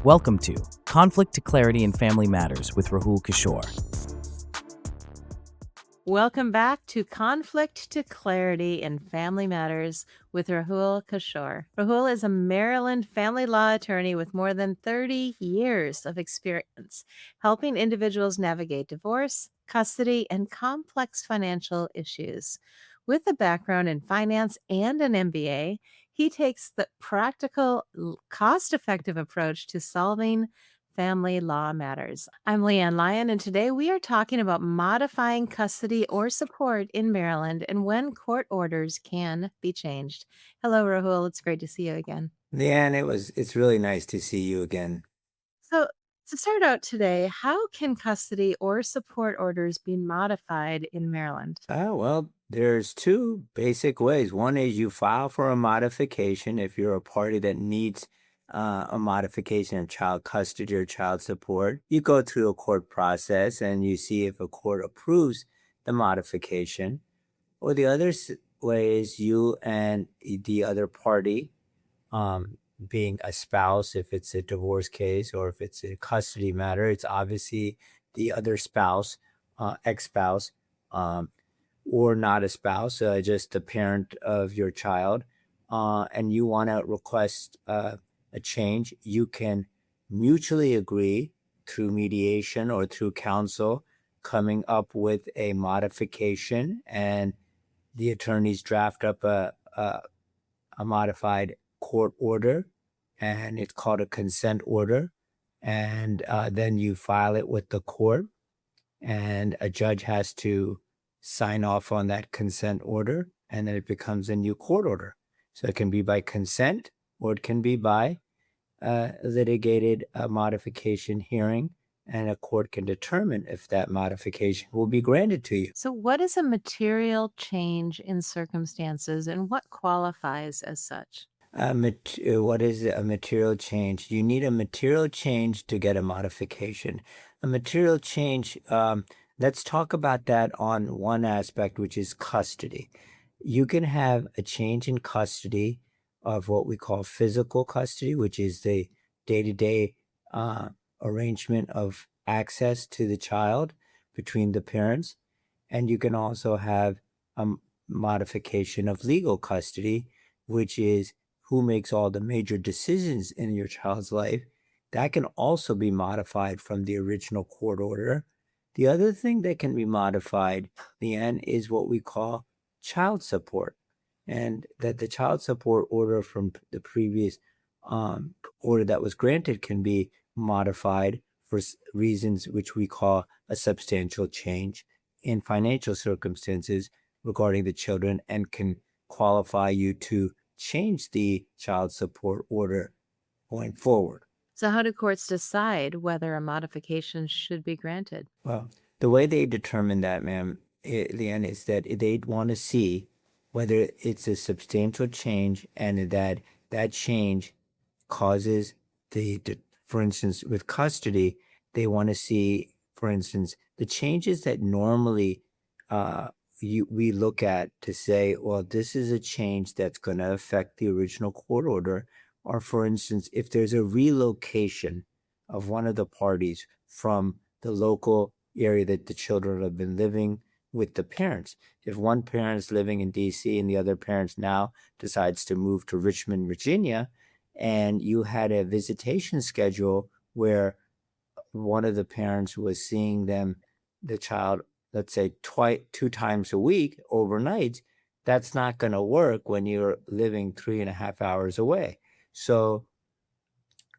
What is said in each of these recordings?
Welcome to Conflict to Clarity in Family Matters with Rahul Kishore. Welcome back to Conflict to Clarity in Family Matters with Rahul Kishore. Rahul is a Maryland family law attorney with more than 30 years of experience helping individuals navigate divorce, custody, and complex financial issues. With a background in finance and an MBA, he takes the practical, cost-effective approach to solving family law matters. I'm LeAnn Lyon, and today we are talking about modifying custody or support in Maryland and when court orders can be changed. Hello, Rahul. It's great to see you again. LeAnn, it's really nice to see you again. So, to start out today, how can custody or support orders be modified in Maryland? Well, there's two basic ways. One is you file for a modification if you're a party that needs a modification of child custody or child support. You go through a court process and you see if a court approves the modification. Or the other way is you and the other party, being a spouse, if it's a divorce case, or if it's a custody matter, it's obviously the other spouse, ex-spouse, or not a spouse, just the parent of your child, and you want to request a change. You can mutually agree through mediation or through counsel, coming up with a modification, and the attorneys draft up a modified court order, and it's called a consent order. And then you file it with the court, and a judge has to sign off on that consent order, and then it becomes a new court order. So it can be by consent, or it can be by litigated modification hearing, and a court can determine if that modification will be granted to you. So, what is a material change in circumstances and what qualifies as such? What is a material change? You need a material change to get a modification. A material change, let's talk about that on one aspect, which is custody. You can have a change in custody of what we call physical custody, which is the day-to-day arrangement of access to the child between the parents. And you can also have a modification of legal custody, which is who makes all the major decisions in your child's life. That can also be modified from the original court order. The other thing that can be modified, LeAnn, is what we call child support. And that the child support order from the previous order that was granted can be modified for reasons which we call a substantial change in financial circumstances regarding the children, and can qualify you to change the child support order going forward. So, how do courts decide whether a modification should be granted? Well, the way they determine that, LeAnn, is that they'd want to see whether it's a substantial change, and that change causes for instance, with custody, they want to see, for instance, the changes that normally we look at to say, well, this is a change that's going to affect the original court order. Or, for instance, if there's a relocation of one of the parties from the local area that the children have been living with the parents. If one parent is living in DC and the other parent now decides to move to Richmond, Virginia, and you had a visitation schedule where one of the parents was seeing the child, let's say 2 times a week overnight, that's not going to work when you're living 3.5 hours away. So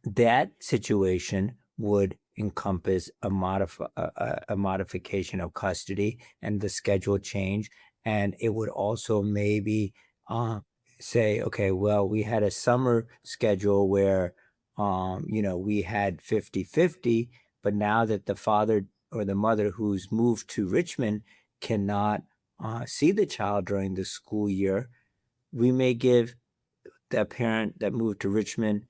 that situation would encompass a modification of custody and the schedule change. And it would also maybe say, okay, well, we had a summer schedule where, we had 50-50, but now that the father or the mother who's moved to Richmond cannot see the child during the school year, we may give the parent that moved to Richmond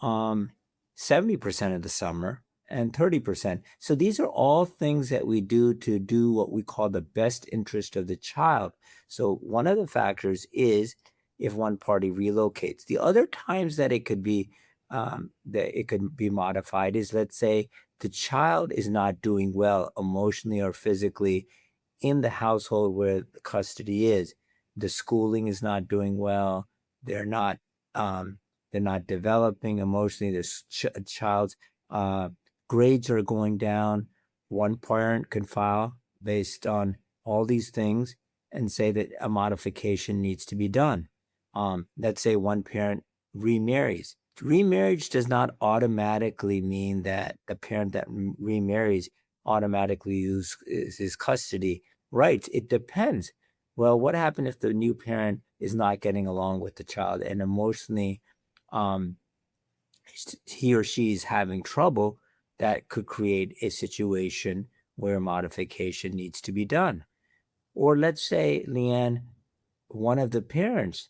70% of the summer and 30%. So these are all things that we do to do what we call the best interest of the child. So one of the factors is if one party relocates. The other times that it could be that it could be modified is, let's say the child is not doing well emotionally or physically in the household where the custody is. The schooling is not doing well. They're not developing emotionally. The child's grades are going down. One parent can file based on all these things and say that a modification needs to be done. Let's say one parent remarries. Remarriage does not automatically mean that the parent that remarries automatically loses his custody rights. It depends. Well, what happened if the new parent is not getting along with the child and emotionally he or she is having trouble? That could create a situation where modification needs to be done. Or let's say, LeAnn, one of the parents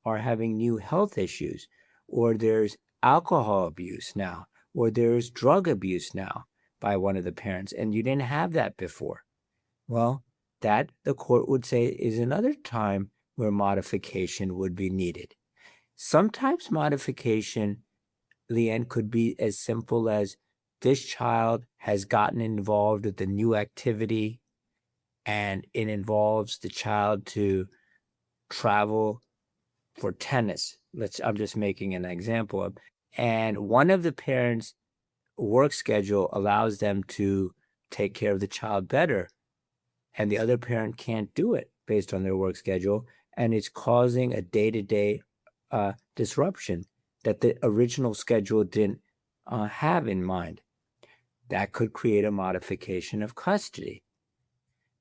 are having new health issues, or there's alcohol abuse now, or there's drug abuse now by one of the parents, and you didn't have that before. Well, that the court would say is another time where modification would be needed. Sometimes modification, LeAnn, could be as simple as this child has gotten involved with a new activity and it involves the child to travel for tennis. I'm just making an example of, and one of the parents' work schedule allows them to take care of the child better, and the other parent can't do it based on their work schedule, and it's causing a day-to-day disruption that the original schedule didn't have in mind. That could create a modification of custody.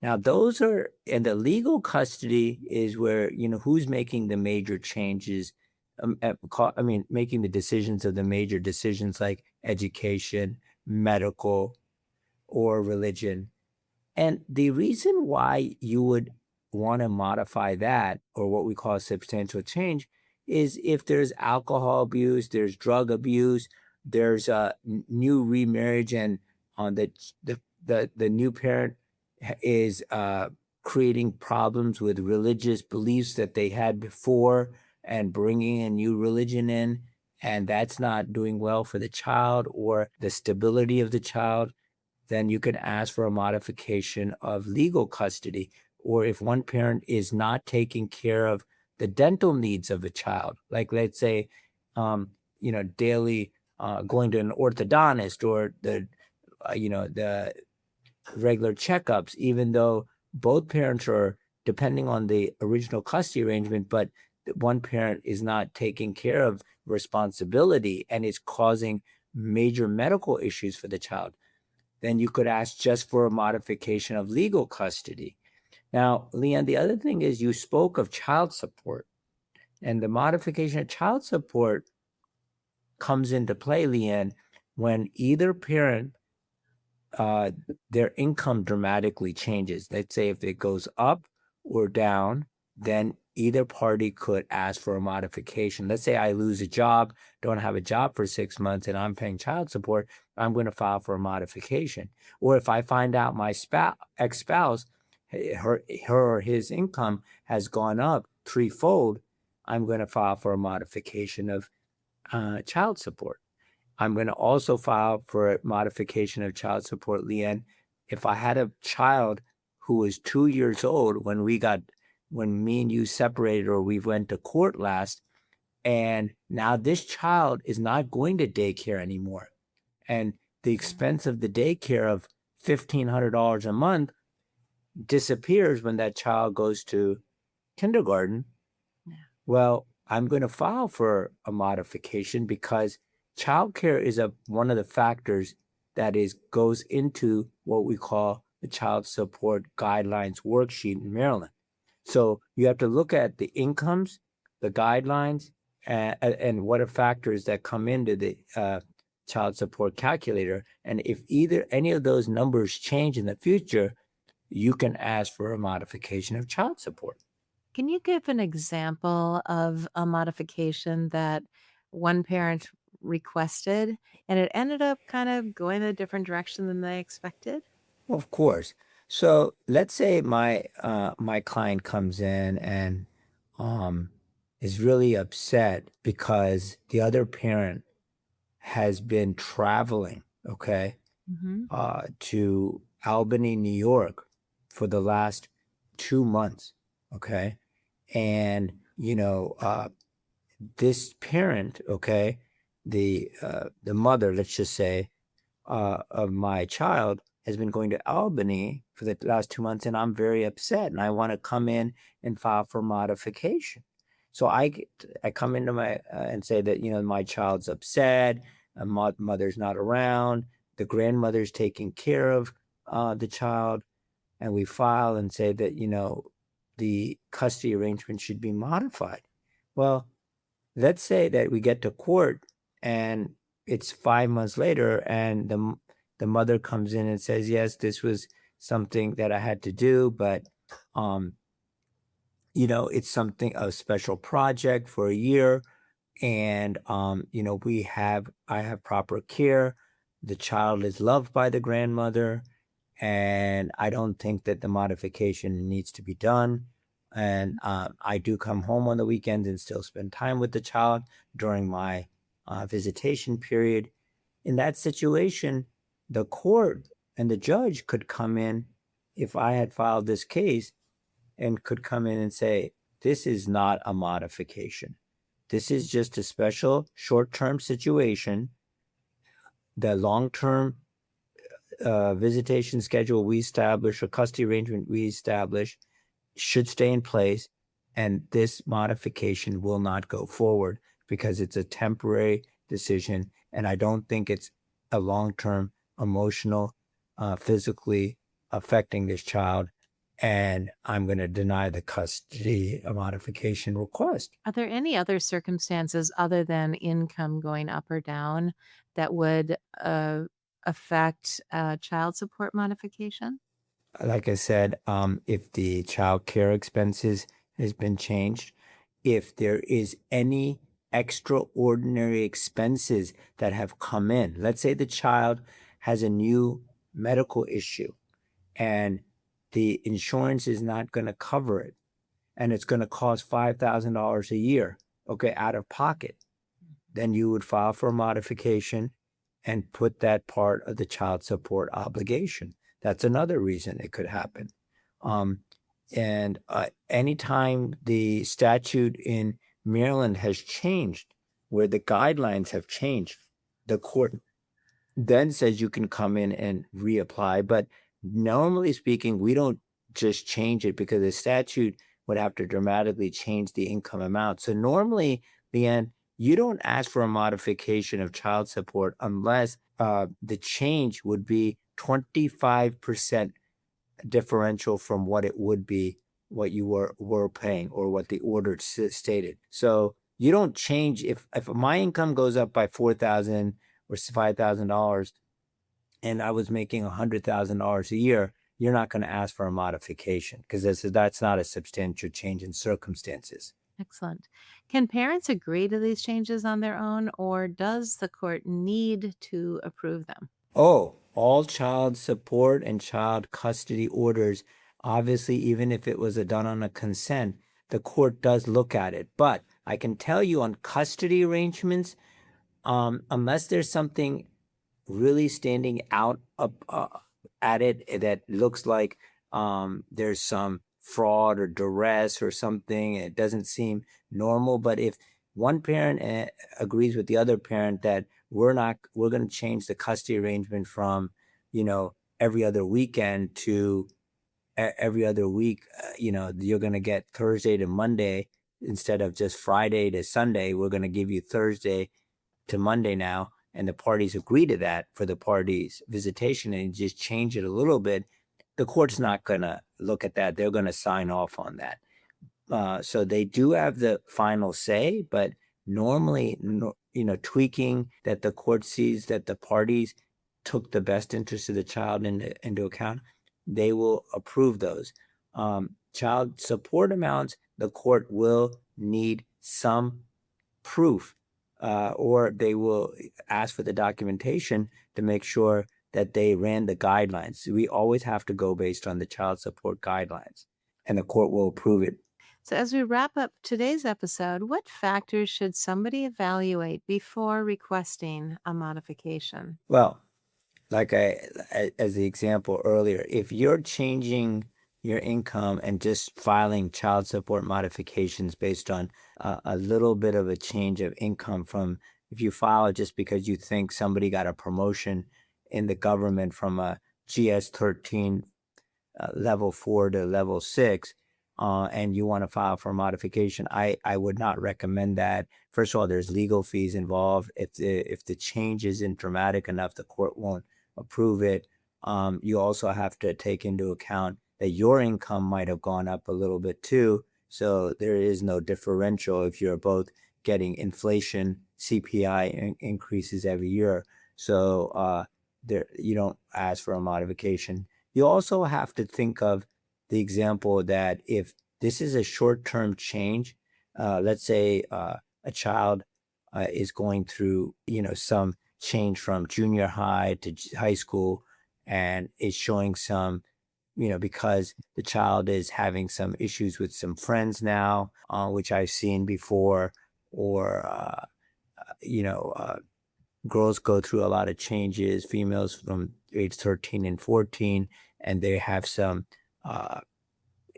Now, those are, and the legal custody is where, who's making the major changes, making the decisions of the major decisions like education, medical, or religion. And the reason why you would want to modify that, or what we call substantial change, is if there's alcohol abuse, there's drug abuse, there's a new remarriage, and on the new parent is creating problems with religious beliefs that they had before and bringing a new religion in, and that's not doing well for the child or the stability of the child, then you can ask for a modification of legal custody. Or if one parent is not taking care of the dental needs of a child, like let's say, daily going to an orthodontist or the regular checkups, even though both parents are depending on the original custody arrangement, but one parent is not taking care of responsibility and is causing major medical issues for the child, then you could ask just for a modification of legal custody. Now, LeAnn, the other thing is you spoke of child support, and the modification of child support comes into play, LeAnn, when either parent, their income dramatically changes. Let's say if it goes up or down, then either party could ask for a modification. Let's say I lose a job, don't have a job for 6 months, and I'm paying child support, I'm going to file for a modification. Or if I find out my ex-spouse, her or his income has gone up threefold, I'm going to file for a modification of child support. I'm going to also file for a modification of child support, LeAnn, if I had a child who was 2 years old when me and you separated or we went to court last, and now this child is not going to daycare anymore. And the expense of the daycare of $1,500 a month disappears when that child goes to kindergarten. Yeah. Well, I'm going to file for a modification because childcare is one of the factors that goes into what we call the child support guidelines worksheet in Maryland. So you have to look at the incomes, the guidelines, and what are factors that come into the child support calculator. And if any of those numbers change in the future, you can ask for a modification of child support. Can you give an example of a modification that one parent requested and it ended up kind of going a different direction than they expected? Well, of course. So let's say my client comes in and is really upset because the other parent has been traveling, okay, Mm-hmm. to Albany, New York for the last 2 months, okay? And, this parent, okay, the mother, let's just say, of my child has been going to Albany for the last 2 months, and I'm very upset, and I want to come in and file for modification. So I come into my and say that my child's upset, mother's not around, the grandmother's taking care of the child, and we file and say that the custody arrangement should be modified. Well, let's say that we get to court and it's 5 months later, and the mother comes in and says, yes, this was something that I had to do, but it's a special project for a year, and I have proper care. The child is loved by the grandmother, and I don't think that the modification needs to be done. And I do come home on the weekends and still spend time with the child during my visitation period. In that situation, the court and the judge could come in, if I had filed this case, and could come in and say, this is not a modification. This is just a special short-term situation. The long-term visitation schedule we establish, or custody arrangement we establish, should stay in place, and this modification will not go forward because it's a temporary decision, and I don't think it's a long-term emotional, physically affecting this child, and I'm going to deny the custody modification request. Are there any other circumstances other than income going up or down that would affect child support modification? Like I said, if the child care expenses has been changed, if there is any extraordinary expenses that have come in, let's say the child has a new medical issue and the insurance is not going to cover it, and it's going to cost $5,000 a year, okay, out of pocket, then you would file for a modification and put that part of the child support obligation. That's another reason it could happen. And anytime the statute in Maryland has changed, where the guidelines have changed, the court then says you can come in and reapply. But normally speaking, we don't just change it because the statute would have to dramatically change the income amount. So normally, LeAnn, you don't ask for a modification of child support unless the change would be 25% differential from what it would be, what you were paying, or what the order stated. So you don't change if my income goes up by $4,000 or $5,000 and I was making $100,000 a year, you're not going to ask for a modification because that's not a substantial change in circumstances. Excellent. Can parents agree to these changes on their own, or does the court need to approve them? Oh, all child support and child custody orders, obviously, even if it was done on a consent, the court does look at it. But I can tell you on custody arrangements, unless there's something really standing out at it that looks like there's some fraud or duress or something, it doesn't seem normal. But if one parent agrees with the other parent that we're going to change the custody arrangement from, every other weekend to every other week, you're going to get Thursday to Monday instead of just Friday to Sunday. We're going to give you Thursday to Monday now. And the parties agree to that for the parties' visitation, and just change it a little bit. The court's not going to look at that. They're going to sign off on that. So they do have the final say, but normally, tweaking that the court sees that the parties took the best interest of the child into account, they will approve those. Child support amounts, the court will need some proof, or they will ask for the documentation to make sure that they ran the guidelines. We always have to go based on the child support guidelines, and the court will approve it. So, as we wrap up today's episode, what factors should somebody evaluate before requesting a modification? Well, like as the example earlier, if you're changing your income and just filing child support modifications based on a little bit of a change of income from, if you file it just because you think somebody got a promotion in the government from a GS 13 level 4 to level 6, and you want to file for modification, I would not recommend that. First of all, there's legal fees involved. If the change isn't dramatic enough, the court won't approve it. You also have to take into account that your income might have gone up a little bit too. So there is no differential if you're both getting inflation, CPI increases every year. So there, you don't ask for a modification. You also have to think of the example that if this is a short-term change, let's say a child is going through, some change from junior high to high school and is showing some, because the child is having some issues with some friends now, which I've seen before, or, girls go through a lot of changes, females from age 13 and 14, and they have some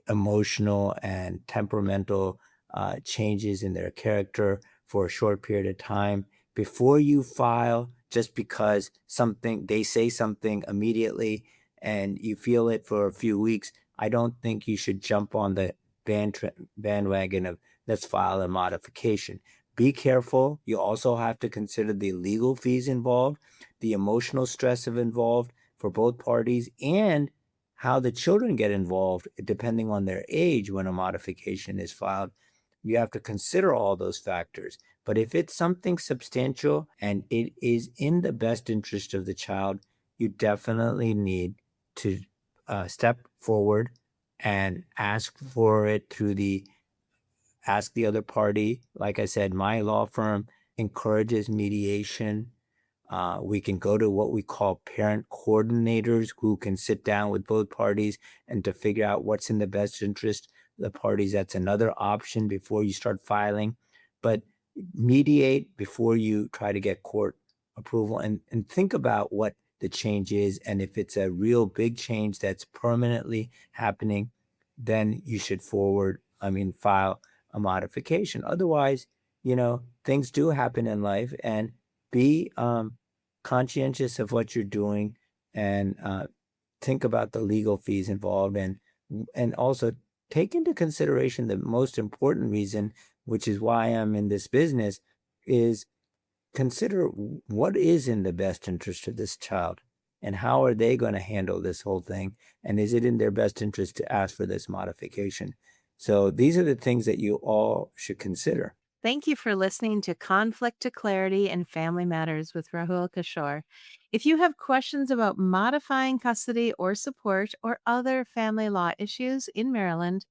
emotional and temperamental changes in their character for a short period of time. Before you file, just because they say something immediately and you feel it for a few weeks, I don't think you should jump on the bandwagon of let's file a modification. Be careful. You also have to consider the legal fees involved, the emotional stress involved for both parties, and how the children get involved depending on their age when a modification is filed. You have to consider all those factors. But if it's something substantial and it is in the best interest of the child, you definitely need to step forward and ask the other party. Like I said, my law firm encourages mediation. We can go to what we call parent coordinators who can sit down with both parties and to figure out what's in the best interest of the parties. That's another option before you start filing. But mediate before you try to get court approval, and think about what the change is. And if it's a real big change that's permanently happening, then you should file a modification. Otherwise, things do happen in life, and be conscientious of what you're doing, and think about the legal fees involved, and also take into consideration the most important reason, which is why I'm in this business, is consider what is in the best interest of this child and how are they going to handle this whole thing, and is it in their best interest to ask for this modification. So these are the things that you all should consider. Thank you for listening to Conflict to Clarity in Family Matters with Rahul Kishore. If you have questions about modifying custody or support or other family law issues in Maryland,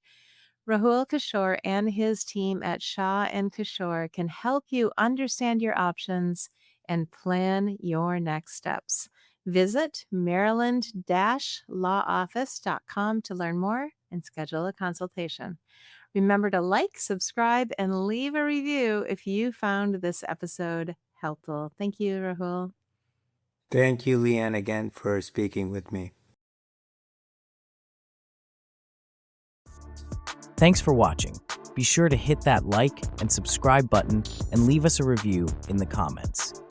Rahul Kishore and his team at Shaw and Kishore can help you understand your options and plan your next steps. Visit maryland-lawoffice.com to learn more and schedule a consultation. Remember to like, subscribe, and leave a review if you found this episode helpful. Thank you, Rahul. Thank you, LeAnn, again for speaking with me. Thanks for watching. Be sure to hit that like and subscribe button and leave us a review in the comments.